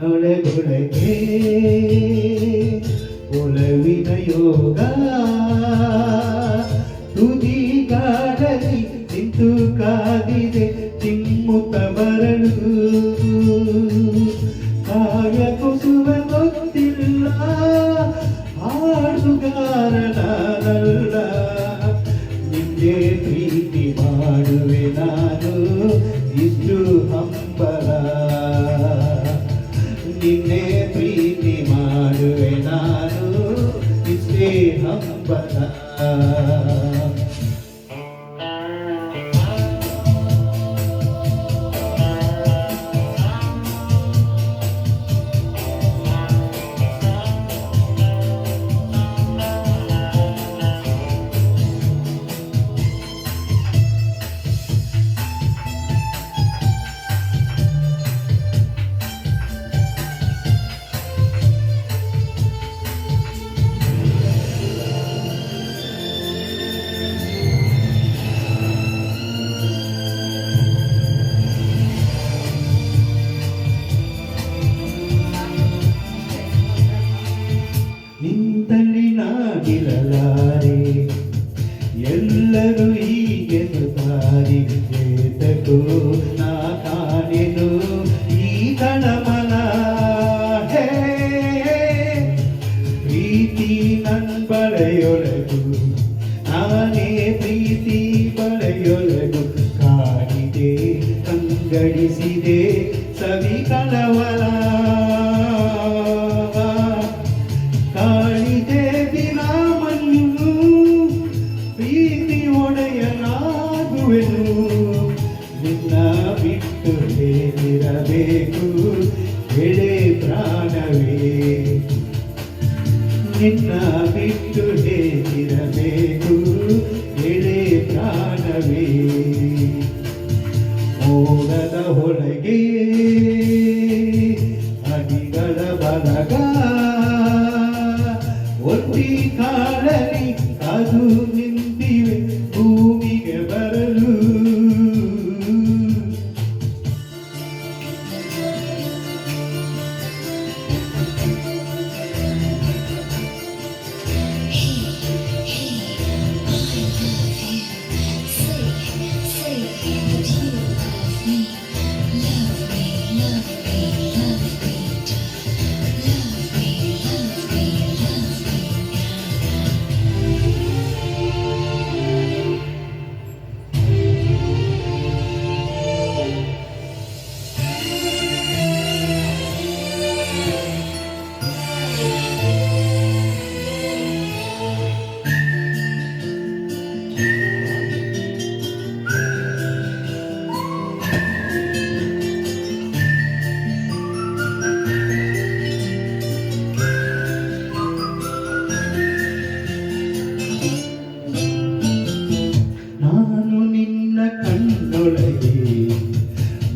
ನನ್ನೊಳಗೊಳಗೆ ಒಲವಿನ ಯೋಗ ತುದಿಗಾಡಲಿ ನಿಂತು ಕಾದಿದೆ ಚಿಮ್ಮುತ್ತ ಬರಲು ಕಾಯ ಕುಸುವ ಗೊತ್ತಿಲ್ಲ ಹಾಡುಗಾರನಲ್ಲ ನಿಂಗೆ ಪ್ರೀತಿ ಮಾಡುವೆ ನಾನು ಇಷ್ಟು ಹಂಬಲ ನಿನ್ನೆ ಪ್ರೀತಿ ಮಾಡುವೆ ನಾನು ಇಷ್ಟೇ ಹಂಬಲ ನಿಂತಲ್ಲಿ ನಾಗಿರಲಾರೆ ಎಲ್ಲರೂ ಹೀಗೆನ್ನುತ್ತಾರೆ ಏತಕೋ ನಾ ಕಾಣೆನು ಈ ಕಣಮನ ಪ್ರೀತಿ ನನ್ ಬಳೆಯೊಳಗು ನಾನೇ ಪ್ರೀತಿ ಬಳೆಯೊಳಗು ಕಾಡಿದೆ ಕಂಗಡಿಸಿದೆ ಸವಿ ಕಳವಳ ಕಾಳಿದೇವಿ ರಾಮನ್ನು ಪ್ರೀತಿ ಒಡೆಯನಾಗುವೆನು ನಿನ್ನ ಬಿಟ್ಟು ಹೇಗಿರಬೇಕು ಎಳೆ ಪ್ರಾಣವೇ ನಿನ್ನ ಬಿಟ್ಟು ಹೇಗಿರಬೇಕು ಎಳೆ ಪ್ರಾಣವೇ ಮೋಡದ ಹೊಳಗೆ ಅಡಿಗಳ ಬಲಗ ಒತ್ತಿ ಕಾಡಲಿ ಅದು ನಿಂತಿವೆ ಭೂಮಿಗೆ ಬರಲು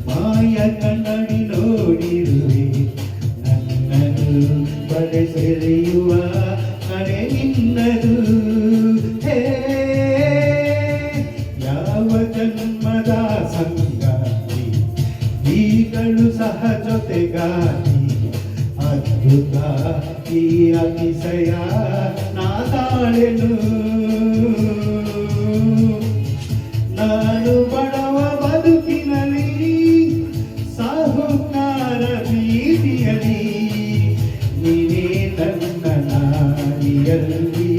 ಮಾಯ ಕನ್ನಡಿ ನೋಡಿರುವೆ ನನ್ನನ್ನು ಬಳೆ ಸೆಳೆಯುವ ಕಡೆ ನಿನ್ನದು ಯಾವ ಜನ್ಮದ ಸಂಗಾತಿ ಈಗಳು ಸಹ ಜೊತೆಗಾತಿ ಅದ್ಭುತ ಈ ಅತಿಶಯ ನಾ ತಾಳೆನು ನಾನು ಬಡವ ಬದುಕಿನಲ್ಲಿ ಸಾಹುಕಾರ ಬೀದಿಯಲಿ ನೀನೇ ನನ್ನ ನಾಡಿಯಲ್ಲಿ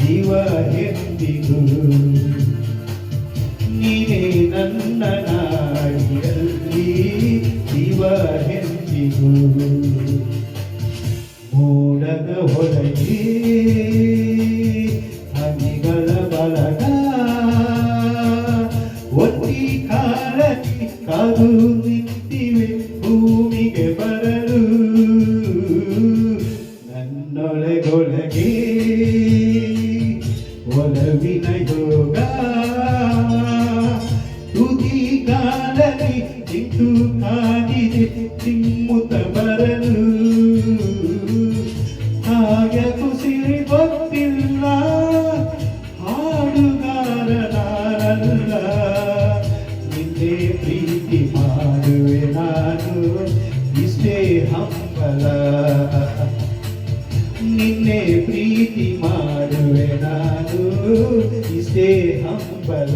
ಜೀವ ಎಂದಿಗೂ ನೀನೇ ನನ್ನ ನಾಡಿಯಲ್ಲಿ ಜೀವ ಎಂದಿಗೂ ಮೋಡದ ಹೊರಗೆ ಹನಿಗಳ ಬಲಗ ಒತ್ತಿ ಕಾಲಕ್ಕೆ ಕಾದು ನಿಂತಿವೆ ಭೂಮಿಗೆ ಬರಲು ನನ್ನೊಳಗೊಳಗೆ ಒಲವಿನ ಯೋಗ ತುದಿಗಾಲಲ್ಲಿ ನಿಂತು ಕಾದಿದೆ ಚಿಮ್ಮುತ್ತ ಬರಲು ಕಾಯ ಕುಸಿರಿ ಗೊತ್ತಿಲ್ಲ ಹಾಡುಗಾರನಲ್ಲ ನಿನ್ನೆ ಪ್ರೀತಿ ಮಾಡುವೆ ನಾನು ಇಷ್ಟೇ ನಿನ್ನೆ ಪ್ರೀತಿ ಮಾಡುವೆ ನಾನು ಇಷ್ಟೇ ಹಂಬಲ.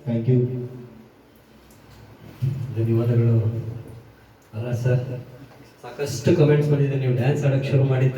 Thank you. ಧನ್ಯವಾದಗಳು. ಅಲ್ಲ ಸರ್, ಸಾಕಷ್ಟು ಕಮೆಂಟ್ಸ್ ಬಂದಿದೆ. ನೀವು ಡ್ಯಾನ್ಸ್ ಆಡೋಕ್ಕೆ ಶುರು ಮಾಡಿದ್ದ